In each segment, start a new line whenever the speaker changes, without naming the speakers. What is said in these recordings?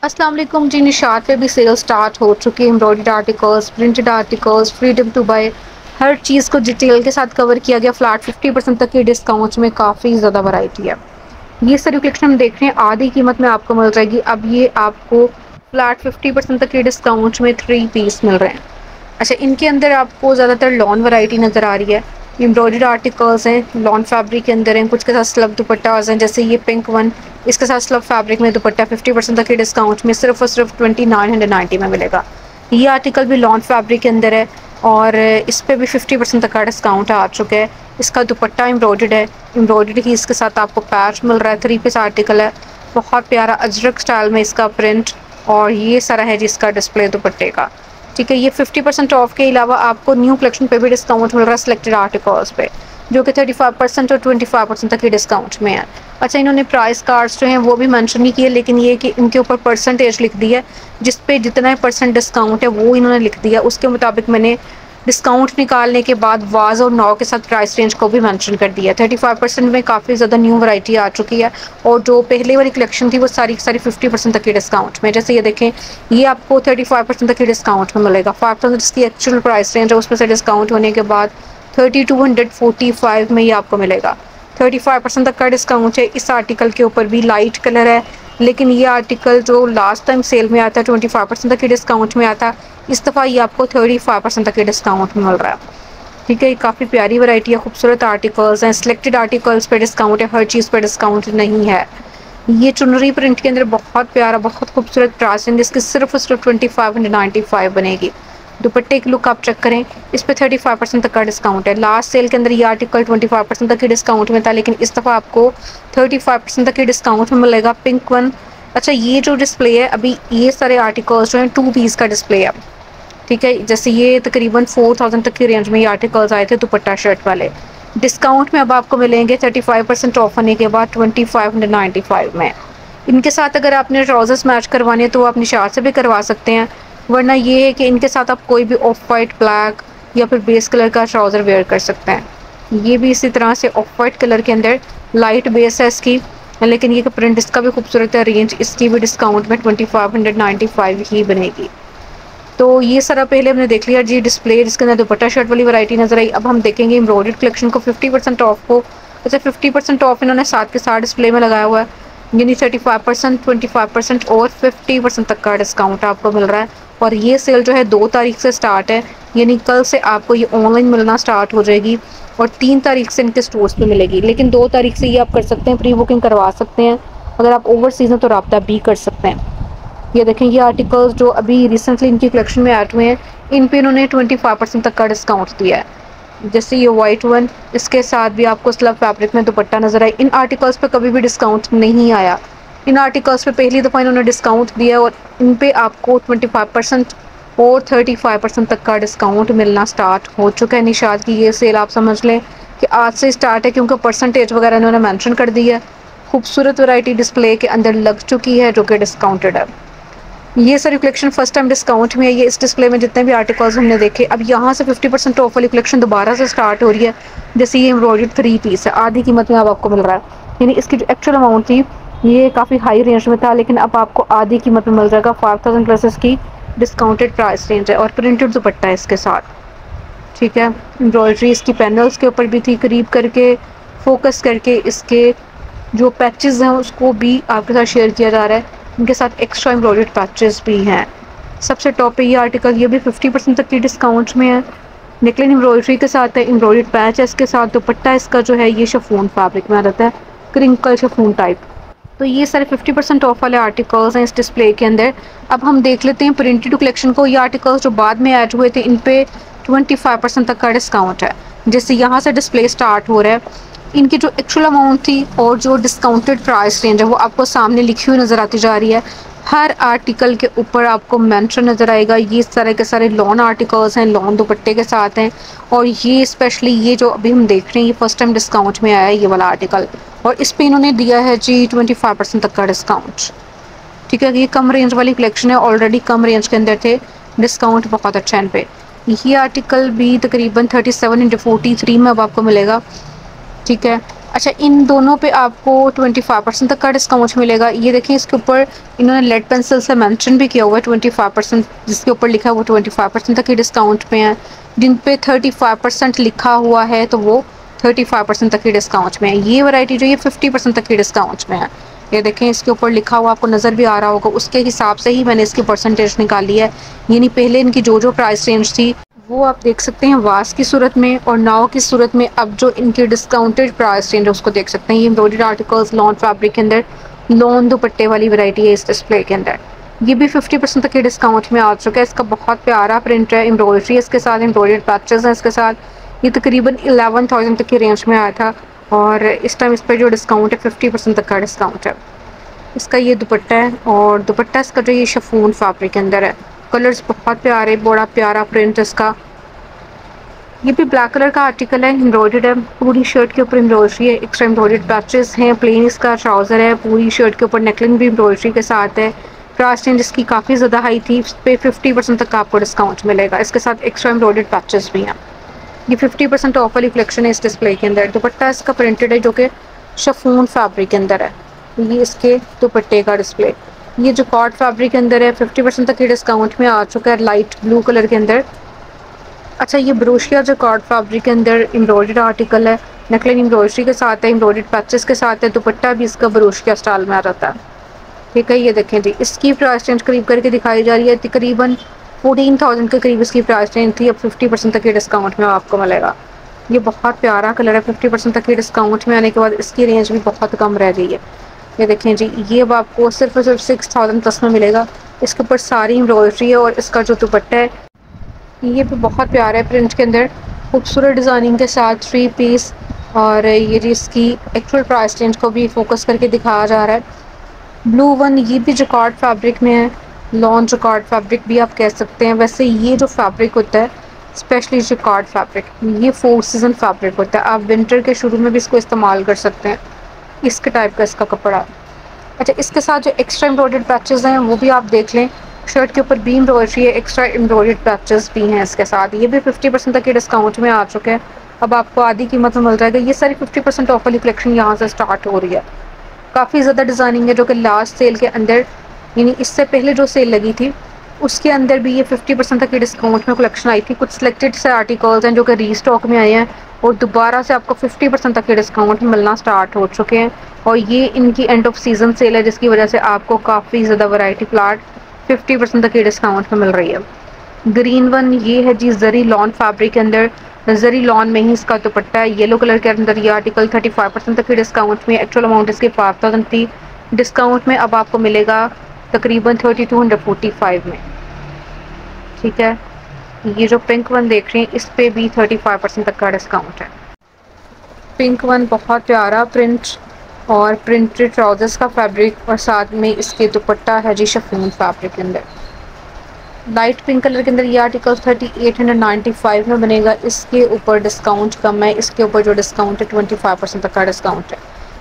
अस्सलाम वालेकुम जी। निशात पे भी सेल स्टार्ट हो चुकी है। Embroidered articles, printed articles, freedom to buy, हर चीज़ को डिटेल के साथ कवर किया गया। फ्लैट 50% तक के डिस्काउंट्स में काफ़ी ज़्यादा वैरायटी है। ये सारी कलेक्शन हम देख रहे हैं आधी कीमत में आपको मिल जाएगी। अब ये आपको फ्लैट 50% तक के डिस्काउंट में 3 पीस मिल रहे हैं। अच्छा, इनके अंदर आपको ज़्यादातर लॉन वैरायटी नज़र आ रही है। एम्ब्रॉयडर्ड आर्टिकल्स हैं, लॉन फैब्रिक के अंदर हैं, कुछ के साथ स्लब दुपट्टास हैं। जैसे ये पिंक वन, इसके साथ स्लब फैब्रिक में दुपट्टा 50% तक के डिस्काउंट में सिर्फ और सिर्फ 2990 में मिलेगा। ये आर्टिकल भी लॉन फैब्रिक के अंदर है और इस पर भी 50% तक का डिस्काउंट आ चुका है। इसका दुपट्टा एम्ब्रॉयडर्ड है, एम्ब्रॉयडर्ड ही इसके साथ आपको पैच मिल रहा है। 3 पीस आर्टिकल है, बहुत प्यारा अजरक स्टाइल में इसका प्रिंट, और ये सारा है जिसका डिस्प्ले दुपट्टे का। ठीक है, ये 50% ऑफ के अलावा आपको न्यू कलेक्शन पे भी डिस्काउंट मिल रहा है सिलेक्टेड आर्टिकल्स पे, जो कि 35% और 25% तक के डिस्काउंट में है। अच्छा, इन्होंने प्राइस कार्ड्स जो हैं वो भी मेंशन नहीं किए, लेकिन ये कि इनके ऊपर परसेंटेज लिख दी है, जिस पे जितना % डिस्काउंट है वो इन्होंने लिख दिया। उसके मुताबिक मैंने डिस्काउंट निकालने के बाद वाज और नौ के साथ प्राइस रेंज को भी मेंशन कर दिया। 35% में काफ़ी ज़्यादा न्यू वैरायटी आ चुकी है, और जो पहले वाली कलेक्शन थी वो सारी की सारी 50% तक की डिस्काउंट में। जैसे ये देखें, ये आपको 35% तक की डिस्काउंट में मिलेगा। 5000 इसकी एक्चुअल प्राइस रेंज है, उसमें से डिस्काउंट होने के बाद 3245 में ये आपको मिलेगा। 35% तक का डिस्काउंट है। इस आर्टिकल के ऊपर भी लाइट कलर है, लेकिन ये आर्टिकल जो लास्ट टाइम सेल में आता है 25% तक के डिस्काउंट में आता, इस दफ़ा ये आपको 35% तक के डिस्काउंट में मिल रहा है। ठीक है, ये काफ़ी प्यारी वैरायटी है, खूबसूरत आर्टिकल्स हैं। सिलेक्टेड आर्टिकल्स पे डिस्काउंट है, हर चीज़ पे डिस्काउंट नहीं है। ये चुनरी प्रिंट के अंदर बहुत प्यारा, बहुत खूबसूरत प्राइस है, इसकी सिर्फ और सिर्फ 2595 बनेगी। दुपट्टे की लुक आप चेक करें, इस पे 35% तक का डिस्काउंट है। लास्ट सेल के अंदर ये आर्टिकल 25% तक के डिस्काउंट में था, लेकिन इस दफ़ा आपको 35% तक के डिस्काउंट में मिलेगा। Pink one. अच्छा, ये जो डिस्प्ले है, अभी ये सारे आर्टिकल्स जो हैं 2 पीस का डिस्प्ले है। ठीक है, जैसे ये तकरीबन 4000 तक की रेंज में ये आर्टिकल्स आए थे दुपट्टा शर्ट वाले। डिस्काउंट में अब आपको मिलेंगे 35% ऑफ होने के बाद 2595 में। इनके साथ अगर आपने ट्राउजर्स मैच करवाने हैं तो आप निशार से भी करवा सकते हैं, वरना ये है कि इनके साथ आप कोई भी ऑफ वाइट, ब्लैक या फिर बेस कलर का ट्राउज़र वेयर कर सकते हैं। ये भी इसी तरह से ऑफ वाइट कलर के अंदर लाइट बेस है इसकी, लेकिन ये प्रिंट इसका भी खूबसूरत है। रेंज इसकी भी डिस्काउंट में 2595 ही बनेगी। तो ये सारा पहले हमने देख लिया जी डिस्प्ले, जिसके अंदर दुपट्टा शर्ट वाली वैरायटी नजर आई। अब हम देखेंगे एम्ब्रॉयडर्ड कलेक्शन को 50% ऑफ को। अच्छा, 50% ऑफ इन्होंने साथ के साथ डिस्प्ले में लगाया हुआ है, यानी 35%, 25% और 50% तक का डिस्काउंट आपको मिल रहा है। और ये सेल जो है 2 तारीख से स्टार्ट है, यानी कल से आपको ये ऑनलाइन मिलना स्टार्ट हो जाएगी, और 3 तारीख से इनके स्टोर्स पे मिलेगी। लेकिन 2 तारीख से ये आप कर सकते हैं, प्री बुकिंग करवा सकते हैं। अगर आप ओवरसीज़ हैं तो रब्ता भी कर सकते हैं। ये देखें, ये आर्टिकल्स जो अभी रिसेंटली इनकी कलेक्शन में ऐड हुए हैं, इन पे इन्होंने 25% तक का डिस्काउंट दिया है। जैसे ये वाइट वन, इसके साथ भी आपको स्लब फैब्रिक में दुपट्टा नजर आए। इन आर्टिकल्स पे कभी भी डिस्काउंट नहीं आया। इन आर्टिकल्स पे पहली दफ़ा इन्होंने डिस्काउंट दिया, और इन पे आपको 25% और 35% तक का डिस्काउंट मिलना स्टार्ट हो चुका है। निशात की ये सेल आप समझ लें कि आज से स्टार्ट है, क्योंकि परसेंटेज वगैरह इन्होंने मैंशन कर दी है। खूबसूरत वैरायटी डिस्प्ले के अंदर लग चुकी है, जो कि डिस्काउंटेड है। ये सारी कलेक्शन फर्स्ट टाइम डिस्काउंट में है। ये इस डिस्प्ले में जितने भी आर्टिकल्स हमने देखे, अब यहाँ से 50% ऑफ वाली कलेक्शन दोबारा से स्टार्ट हो रही है। जैसे ये एम्ब्रॉयडर्ड 3 पीस है, आधी कीमत में अब आपको मिल रहा है, यानी इसकी जो एक्चुअल अमाउंट थी ये काफ़ी हाई रेंज में था, लेकिन अब आपको आधी कीमत में मिल जाएगा। 5000 प्लस इसकी डिस्काउंटेड प्राइस रेंज है, और प्रिंटेड दुपट्टा है इसके साथ। ठीक है, एम्ब्रॉयडरी इसकी पैनल्स के ऊपर भी थी, करीब करके फोकस करके इसके जो पैचेस हैं उसको भी आपके साथ शेयर किया जा रहा है। इनके साथ एक्स्ट्रा एम्ब्रॉयडर्ड पैचेस भी हैं। सबसे टॉप पे ये आर्टिकल, ये भी 50% तक की डिस्काउंट में है। नेकलाइन एम्ब्रॉयडरी के साथ है, एम्ब्रॉयडर्ड पैच है इसके साथ। दुपट्टा इसका जो है ये शिफॉन फैब्रिक में आ जाता है, क्रिंकल शिफॉन टाइप। तो ये सारे 50% ऑफ वाले आर्टिकल्स हैं इस डिस्प्ले के अंदर। अब हम देख लेते हैं प्रिंटेड कलेक्शन को। ये आर्टिकल्स जो बाद में ऐड हुए थे, इन पे 25% तक का डिस्काउंट है। जैसे यहाँ से डिस्प्ले स्टार्ट हो रहा है, इनकी जो एक्चुअल अमाउंट थी और जो डिस्काउंटेड प्राइस रेंज है वो आपको सामने लिखी हुई नज़र आती जा रही है। हर आर्टिकल के ऊपर आपको मेंशन नज़र आएगा। ये सारे के सारे लॉन आर्टिकल्स हैं, लॉन दुपट्टे के साथ हैं। और ये स्पेशली ये जो अभी हम देख रहे हैं, ये फर्स्ट टाइम डिस्काउंट में आया है ये वाला आर्टिकल, और इस पर इन्होंने दिया है जी 25% तक का डिस्काउंट। ठीक है, ये कम रेंज वाली कलेक्शन है, ऑलरेडी कम रेंज के अंदर थे, डिस्काउंट बहुत अच्छा है इन पे। ये आर्टिकल भी तकरीबन 37 × 43 में अब आपको मिलेगा। ठीक है, अच्छा, इन दोनों पे आपको 25% तक का डिस्काउंट मिलेगा। ये देखिए इसके ऊपर इन्होंने लेड पेंसिल से मेंशन भी किया हुआ है 25%, जिसके ऊपर लिखा हुआ 25% तक के डिस्काउंट में है। जिन पे 35% लिखा हुआ है तो वो 35% तक की डिस्काउंट में है। ये वैरायटी जो ये 50% तक की डिस्काउंट में है। ये देखें इसके ऊपर लिखा हुआ आपको नज़र भी आ रहा होगा, उसके हिसाब से ही मैंने इसकी परसेंटेज निकाली है। यानी पहले इनकी जो प्राइस रेंज थी वो आप देख सकते हैं वास की सूरत में, और नाव की सूरत में अब जो इनकी डिस्काउंटेड प्राइस रेंज है उसको देख सकते हैं। ये एम्ब्रॉयडर्ड आर्टिकल्स लॉन फैब्रिक के अंदर लॉन दुपट्टे वाली वैरायटी है इस डिस्प्ले के अंदर। ये भी 50% तक के डिस्काउंट में आ चुका है। इसका बहुत प्यारा प्रिंट है, एम्ब्रॉयडरी है इसके साथ, एम्ब्रॉयडर्ड पैचेस हैं इसके साथ। ये तकरीबन 11,000 तक की रेंज में आया था, और इस टाइम इस पर जो डिस्काउंट है 50% तक का डिस्काउंट है। इसका ये दुपट्टा है, और दुपट्टा इसका जो ये शिफॉन फैब्रिक के अंदर है। कलर्स बहुत प्यारे, बड़ा प्यारा प्रिंट इसका। ये भी ब्लैक कलर का आर्टिकल है, एम्ब्रॉयडर्ड है, पूरी शर्ट के ऊपर एम्ब्रॉयडरी है, एक्स्ट्रा एम्ब्रॉयडर्ड पैचेस हैं, प्लेन इसका ट्राउज़र है, पूरी शर्ट के ऊपर नेकलाइन भी एम्ब्रॉयडरी के साथ है। प्राइस रेंज इसकी काफ़ी ज़्यादा हाई थी, इस पर 50% तक का आपको डिस्काउंट मिलेगा। इसके साथ एक्स्ट्रा एम्ब्रॉयडर्ड पैचेस भी हैं। ये 50% ऑफ वाली कलेक्शन है इस डिस्प्ले के अंदर। दुपट्टा इसका प्रिंटेड है जो कि शिफॉन फैब्रिक के अंदर है। ये इसके दुपट्टे का डिस्प्ले। ये जो कॉट फैब्रिक के अंदर है 50% तक के डिस्काउंट में आ चुका है, लाइट ब्लू कलर के अंदर। अच्छा, ये ब्रोशिया जो कॉट फैब्रिक के अंदर एम्ब्रॉयडर्ड आर्टिकल है, नेकलाइन एम्ब्रॉयडरी के साथ है, एम्ब्रॉयडर्ड पैचेस के साथ है, दुपट्टा भी इसका ब्रोशिया स्टाइल में आ जाता है। ठीक है, ये देखें जी, इसकी प्राइस रेंज करीब करके दिखाई जा रही है, तकरीबन 14,000 के करीब इसकी प्राइस रेंज थी। अब 50% तक के डिस्काउंट में आपको मिलेगा। ये बहुत प्यारा कलर है, 50% तक के डिस्काउंट में आने के बाद इसकी रेंज भी बहुत कम रह गई है। ये देखें जी, ये अब आपको सिर्फ और सिर्फ 6,000 प्लस में मिलेगा। इसके ऊपर सारी एम्ब्रॉयडरी है, और इसका जो दुपट्टा है ये भी बहुत प्यारा है, प्रिंट के अंदर खूबसूरत डिज़ाइनिंग के साथ 3 पीस। और ये जी इसकी एक्चुअल प्राइस रेंज को भी फोकस करके दिखाया जा रहा है। ब्लू वन, ये भी जकार्ड फैब्रिक में है, लॉन जकार्ड फैब्रिक भी आप कह सकते हैं। वैसे ये जो फैब्रिक होता है स्पेशली जकार्ड फैब्रिक, ये 4 सीज़न फैब्रिक होता है। आप विंटर के शुरू में भी इसको इस्तेमाल कर सकते हैं, इसके टाइप का इसका कपड़ा। अच्छा, इसके साथ जो एक्स्ट्रा एम्ब्रॉयडर्ड पैचेस हैं वो भी आप देख लें। शर्ट के ऊपर भी एम्ब्रॉयडरी है, एक्स्ट्रा एम्ब्रॉयडर्ड पैचेस भी हैं इसके साथ। ये भी 50% तक के डिस्काउंट में आ चुके हैं। अब आपको आधी कीमत में मिल जाएगा। ये सारी 50% ऑफ वाली कलेक्शन यहाँ से स्टार्ट हो रही है। काफ़ी ज़्यादा डिज़ाइनिंग है जो कि लास्ट सेल के अंदर, यानी इससे पहले जो सेल लगी थी उसके अंदर भी ये 50% तक के डिस्काउंट में कलेक्शन आई थी। कुछ सिलेक्टेड से आर्टिकल्स हैं जो कि रीस्टॉक में आए हैं, और दोबारा से आपको 50% तक के डिस्काउंट मिलना स्टार्ट हो चुके हैं। और ये इनकी एंड ऑफ सीज़न सेल है, जिसकी वजह से आपको काफ़ी ज़्यादा वैरायटी प्लाट 50% तक के डिस्काउंट में मिल रही है। ग्रीन वन, ये है जी जरी लॉन फैब्रिक के अंदर, जरी लॉन में ही इसका दुपट्टा है। येलो कलर के अंदर ये आर्टिकल 35% तक के डिस्काउंट में, एक्चुअल अमाउंट इसकी 5,000 थी, डिस्काउंट में अब आपको मिलेगा तकरीबन 3245 में। ठीक है, ये जो पिंक वन देख रहे हैं इस पे भी 35% तक का डिस्काउंट है। पिंक वन बहुत प्यारा प्रिंट और प्रिंटेड ट्राउजर्स का फैब्रिक, और साथ में इसके दुपट्टा है जी शिफॉन फैब्रिक के अंदर। लाइट पिंक कलर के अंदर ये आर्टिकल 3895 में बनेगा। इसके ऊपर डिस्काउंट कम है, इसके ऊपर जो डिस्काउंट है 25% तक का डिस्काउंट है।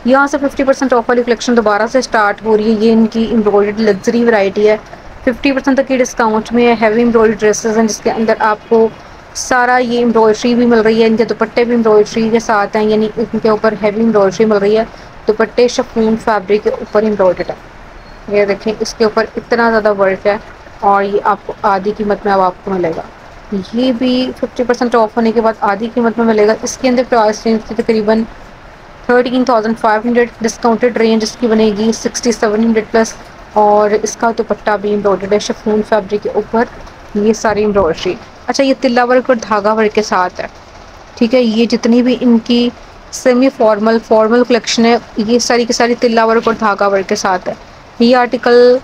यहाँ से 50% ऑफ वाली कलेक्शन दोबारा से स्टार्ट हो रही है। ये इनकी एम्ब्रॉयडर्ड लग्जरी वैरायटी है, 50% तक की डिस्काउंट में है। हैवी एम्ब्रॉयडर्ड ड्रेसेस हैं जिसके अंदर आपको सारा ये एम्ब्रॉयडरी भी मिल रही है। इनके दुपट्टे भी एम्ब्रॉयडरी के साथ हैं, यानी इनके ऊपर हैवी एम्ब्रॉयडरी मिल रही है। दुपट्टे शिफॉन फैब्रिक के ऊपर एम्ब्रॉयडर्ड है। ये देखें, इसके ऊपर इतना ज़्यादा वर्क है, और ये आपको आधी कीमत में अब आपको मिलेगा। ये भी 50% ऑफ होने के बाद आधी कीमत में मिलेगा। इसके अंदर प्राइस रेंज थी तकरीबन 13,500, डिस्काउंटेड रेंज इसकी बनेगी 6,700 प्लस। और इसका दुपट्टा भी एम्ब्रॉयडर्ड है शिफॉन फैब्रिक के ऊपर, ये सारी एम्ब्रॉयडरी। अच्छा, ये तिल्ला वर्क और धागा वर्क के साथ है। ठीक है, ये जितनी भी इनकी सेमी फॉर्मल फॉर्मल कलेक्शन है ये सारी की सारी तिल्ला वर्क और धागा वर्क के साथ है। ये आर्टिकल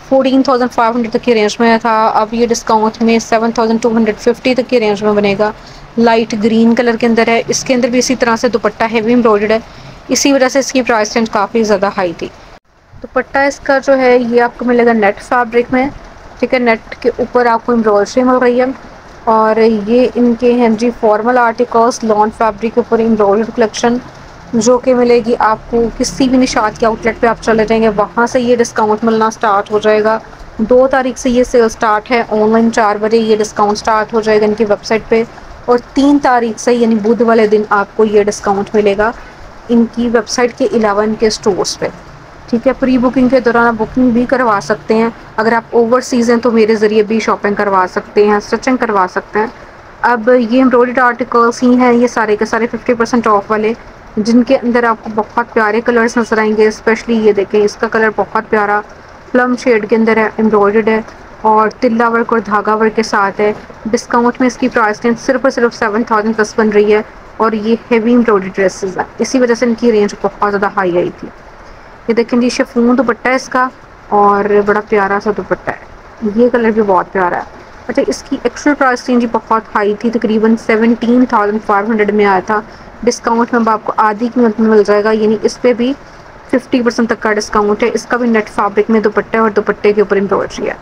14,500 तक की रेंज में था, अब ये डिस्काउंट में 7,250 तक की रेंज में बनेगा। लाइट ग्रीन कलर के अंदर है, इसके अंदर भी इसी तरह से दुपट्टा हैवी एम्ब्रॉयडर्ड है, इसी वजह से इसकी प्राइस रेंज काफ़ी ज़्यादा हाई थी। दुपट्टा इसका जो है ये आपको मिलेगा नेट फैब्रिक में। ठीक है, नेट के ऊपर आपको एम्ब्रॉयडरी मिल रही है। और ये इनके हैं जी फॉर्मल आर्टिकल्स लॉन फैब्रिक के ऊपर एम्ब्रॉयडर्ड कलेक्शन, जो कि मिलेगी आपको किसी भी निशात के आउटलेट पे आप चले जाएंगे वहाँ से ये डिस्काउंट मिलना स्टार्ट हो जाएगा। 2 तारीख से ये सेल स्टार्ट है, ऑनलाइन 4 बजे ये डिस्काउंट स्टार्ट हो जाएगा इनकी वेबसाइट पे, और 3 तारीख से यानी बुध वाले दिन आपको ये डिस्काउंट मिलेगा। इनकी वेबसाइट के अलावा इनके स्टोर्स पे। ठीक है, प्री बुकिंग के दौरान आप बुकिंग भी करवा सकते हैं। अगर आप ओवरसीज़ हैं तो मेरे ज़रिए भी शॉपिंग करवा सकते हैं, स्टिचिंग करवा सकते हैं। अब ये एम्ब्रॉयडर्ड आर्टिकल्स ही हैं ये सारे के सारे 50% ऑफ वाले, जिनके अंदर आपको बहुत प्यारे कलर्स नजर आएंगे। स्पेशली ये देखें, इसका कलर बहुत प्यारा प्लम शेड के अंदर है, एम्ब्रॉयडर्ड है और तिल्ला वर्क और धागा वर्क के साथ है। डिस्काउंट में इसकी प्राइस रेंज सिर्फ और सिर्फ 7000 प्लस बन रही है और ये हेवी एम्ब्रॉयडर्ड ड्रेसेस हैं, इसी वजह से इनकी रेंज बहुत ज़्यादा हाई आई थी। ये देखें जी, शिफॉन दुपट्टा है इसका और बड़ा प्यारा सा दुपट्टा है, ये कलर भी बहुत प्यारा है। अच्छा, इसकी एक्चुअल प्राइस रेंज बहुत हाई थी, तकरीबन 17,500 में आया था। डिस्काउंट में आपको आधी कीमत में मिल जाएगा, यानी इस पर भी 50% तक का डिस्काउंट है। इसका भी नेट फैब्रिक में दुपट्टा है और दुपट्टे के ऊपर एम्ब्रॉयडरी है।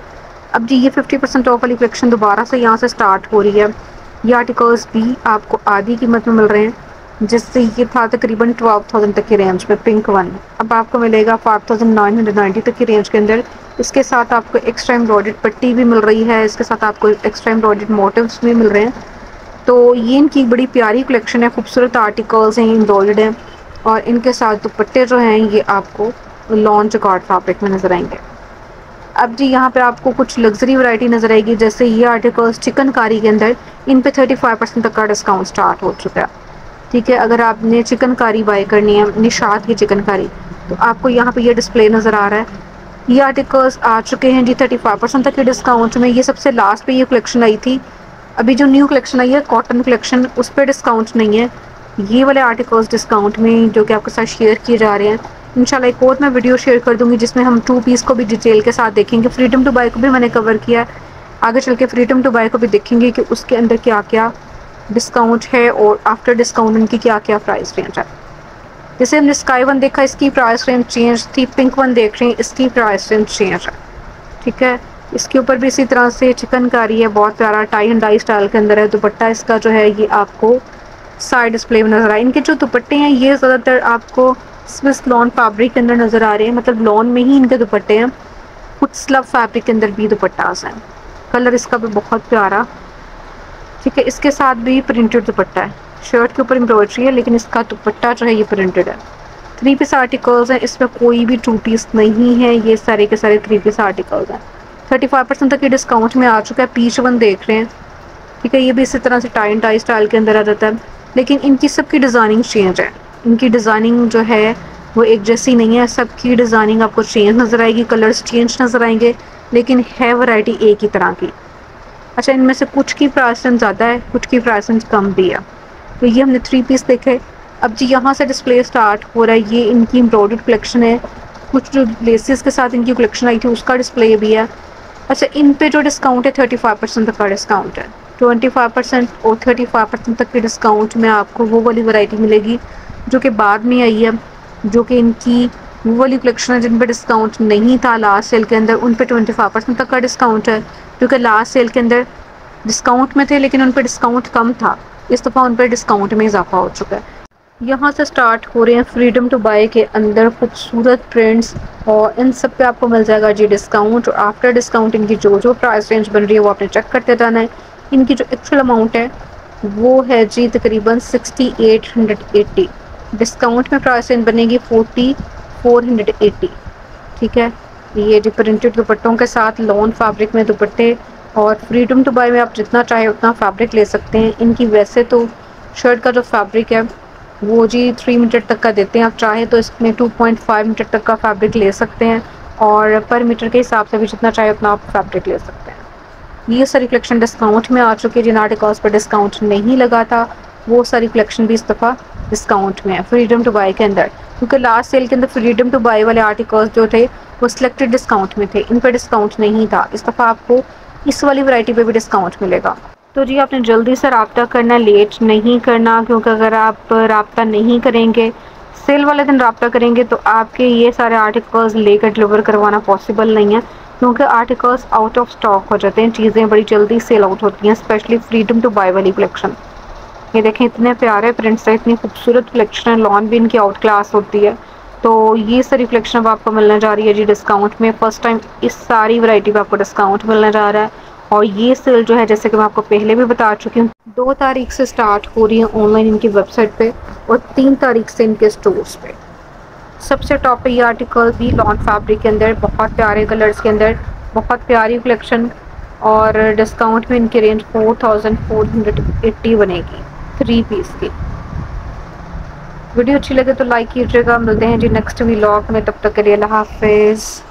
अब जी, ये 50% ऑफ वाली कलेक्शन दोबारा से यहाँ से स्टार्ट हो रही है। ये आर्टिकल्स भी आपको आधी कीमत में मिल रहे हैं, जिससे ये था तकरीबन 12,000 तक की रेंज में पिंक वन, अब आपको मिलेगा 5,990 तक की रेंज के अंदर। इसके साथ आपको एक्स्ट्रा एम्ब्रॉयडर्ड पट्टी भी मिल रही है, इसके साथ आपको एक्स्ट्रा एम्ब्रॉयडर्ड मोटिव्स भी मिल रहे हैं। तो ये इनकी बड़ी प्यारी कलेक्शन है, खूबसूरत आर्टिकल्स हैं, एम्ब्रॉयडर्ड हैं और इनके साथ दुपट्टे जो हैं ये आपको लॉन जकार्ड फैब्रिक में नजर आएंगे। अब जी, यहाँ पे आपको कुछ लग्जरी वैरायटी नजर आएगी, जैसे ये आर्टिकल्स चिकनकारी के अंदर, इन पे 35% तक का डिस्काउंट स्टार्ट हो चुका है। ठीक है, अगर आपने चिकनकारी बाय करनी है, निशात की चिकनकारी, तो आपको यहाँ पे ये डिस्प्ले नज़र आ रहा है। ये आर्टिकल्स आ चुके हैं जी 35% तक के डिस्काउंट में। ये सबसे लास्ट पे ये कलेक्शन आई थी, अभी जो न्यू कलेक्शन आई है कॉटन कलेक्शन, उस पर डिस्काउंट नहीं है। ये वाले आर्टिकल्स डिस्काउंट में जो कि आपके साथ शेयर किए जा रहे हैं। इंशाल्लाह एक और मैं वीडियो शेयर कर दूंगी जिसमें हम 2 पीस को भी डिटेल के साथ देखेंगे। फ्रीडम टू बाय को भी मैंने कवर किया है, आगे चल के फ्रीडम टू बाय को भी देखेंगे कि उसके अंदर क्या क्या डिस्काउंट है और आफ्टर डिस्काउंट उनकी क्या क्या प्राइस रेंज है। जैसे हमने स्काई वन देखा, इसकी प्राइस रेंज चेंज थी, पिंक वन देख रहे हैं, इसकी प्राइस रेंज चेंज है। ठीक है, इसके ऊपर भी इसी तरह से चिकनकारी है, बहुत प्यारा टाई एंड डाई स्टाइल के अंदर है। दुपट्टा इसका जो है ये आपको साइड डिस्प्ले में नजर आए। इनके जो दुपट्टे हैं ये ज़्यादातर आपको स्विस लॉन फैब्रिक के अंदर नज़र आ रहे हैं, मतलब लॉन में ही इनके दुपट्टे हैं। कुछ स्लब फैब्रिक के अंदर भी दुपट्टास हैं, कलर इसका भी बहुत प्यारा। ठीक है, इसके साथ भी प्रिंटेड दुपट्टा है, शर्ट के ऊपर एम्ब्रॉयडरी है लेकिन इसका दुपट्टा जो है ये प्रिंटेड है। 3 पीस आर्टिकल्स हैं, इसमें कोई भी 2 पीस नहीं है, ये सारे के सारे 3 पीस आर्टिकल्स हैं। 35% तक ये डिस्काउंट में आ चुका है। पीच वन देख रहे हैं, ठीक है, ये भी इसी तरह से टाई एंड डाई स्टाइल के अंदर आ जाता है, लेकिन इनकी सबकी डिज़ाइनिंग चेंज है। इनकी डिज़ाइनिंग जो है वो एक जैसी नहीं है, सबकी डिज़ाइनिंग आपको चेंज नज़र आएगी, कलर्स चेंज नज़र आएंगे, लेकिन है वैरायटी एक ही तरह की। अच्छा, इनमें से कुछ की प्राइस रेंज ज़्यादा है, कुछ की प्राइस रेंज कम भी है। तो ये हमने 3 पीस देखे। अब जी, यहाँ से डिस्प्ले स्टार्ट हो रहा है, ये इनकी एम्ब्रॉयडर्ड कलेक्शन है। कुछ जो लेसेस के साथ इनकी कलेक्शन आई थी उसका डिस्प्ले भी है। अच्छा, इन पे जो डिस्काउंट है 35% तक का डिस्काउंट है। 25% और 35% तक के डिस्काउंट में आपको वो वाली वैरायटी मिलेगी जो कि बाद में आई है, जो कि इनकी वो वाली कलेक्शन है जिन पे डिस्काउंट नहीं था लास्ट सेल के अंदर, उन पे 25% तक का डिस्काउंट है। क्योंकि लास्ट सेल के अंदर डिस्काउंट में थे लेकिन उन पर डिस्काउंट कम था, इस दफ़ा उन पर डिस्काउंट में इजाफा हो चुका है। यहाँ से स्टार्ट हो रहे हैं फ्रीडम टू बाय के अंदर खूबसूरत प्रिंट्स और इन सब पे आपको मिल जाएगा जी डिस्काउंट। और आफ्टर डिस्काउंट इनकी जो जो प्राइस रेंज बन रही है वो आपने चेक करते जाना है। इनकी जो एक्चुअल अमाउंट है वो है जी तकरीबन 6880। डिस्काउंट में प्राइस रेंज बनेगी 4480। ठीक है, ये जो प्रिंटेड दुपट्टों के साथ लॉन फैब्रिक में दुपट्टे, और फ्रीडम टू बाय में आप जितना चाहे उतना फैब्रिक ले सकते हैं। इनकी वैसे तो शर्ट का जो फैब्रिक है वो जी 3 मीटर तक का देते हैं, आप चाहे तो इसमें 2.5 मीटर तक का फैब्रिक ले सकते हैं और पर मीटर के हिसाब से भी जितना चाहे उतना आप फैब्रिक ले सकते हैं। ये सारी कलेक्शन डिस्काउंट में आ चुकी है। जिन आर्टिकल्स पर डिस्काउंट नहीं लगा था वो सारी कलेक्शन भी इस दफ़ा डिस्काउंट में है फ्रीडम टू बाय के अंदर, क्योंकि लास्ट सेल के अंदर फ्रीडम टू बाय वाले आर्टिकल्स जो थे वो सिलेक्टेड डिस्काउंट में थे, इन पर डिस्काउंट नहीं था। इस दफ़ा आपको इस वाली वैरायटी पे भी डिस्काउंट मिलेगा। तो जी, आपने जल्दी से रब्ता करना, लेट नहीं करना, क्योंकि अगर आप रब्ता नहीं करेंगे, सेल वाले दिन रब्ता करेंगे तो आपके ये सारे आर्टिकल्स लेकर डिलीवर करवाना पॉसिबल नहीं है, क्योंकि आर्टिकल्स आउट ऑफ स्टॉक हो जाते हैं, चीज़ें बड़ी जल्दी सेल आउट होती हैं, स्पेशली फ्रीडम टू बाय वाली कलेक्शन। ये देखें, इतने प्यारे प्रिंट्स है, इतनी खूबसूरत कलेक्शन है, लॉन भी इनकी आउट क्लास होती है। तो ये सारी कलेक्शन अब आपको मिलने जा रही है जी डिस्काउंट में। फर्स्ट टाइम इस सारी वैरायटी पे आपको डिस्काउंट मिलने जा रहा है और ये सेल जो है जैसे कि मैं आपको पहले भी बता चुकी हूँ 2 तारीख से स्टार्ट हो रही है ऑनलाइन इनकी वेबसाइट पे और 3 तारीख से इनके स्टोर्स पे। सबसे टॉप पे ये आर्टिकल भी लॉन फैब्रिक के अंदर बहुत प्यारे कलर्स के अंदर बहुत प्यारी कलेक्शन और डिस्काउंट में इनकी रेंज 4480 बनेगी 3 पीस की। वीडियो अच्छी लगे तो लाइक कीजिएगा। मिलते हैं जी नेक्स्ट व्लॉग में, तब तक के लिए अल्लाह हाफिज़।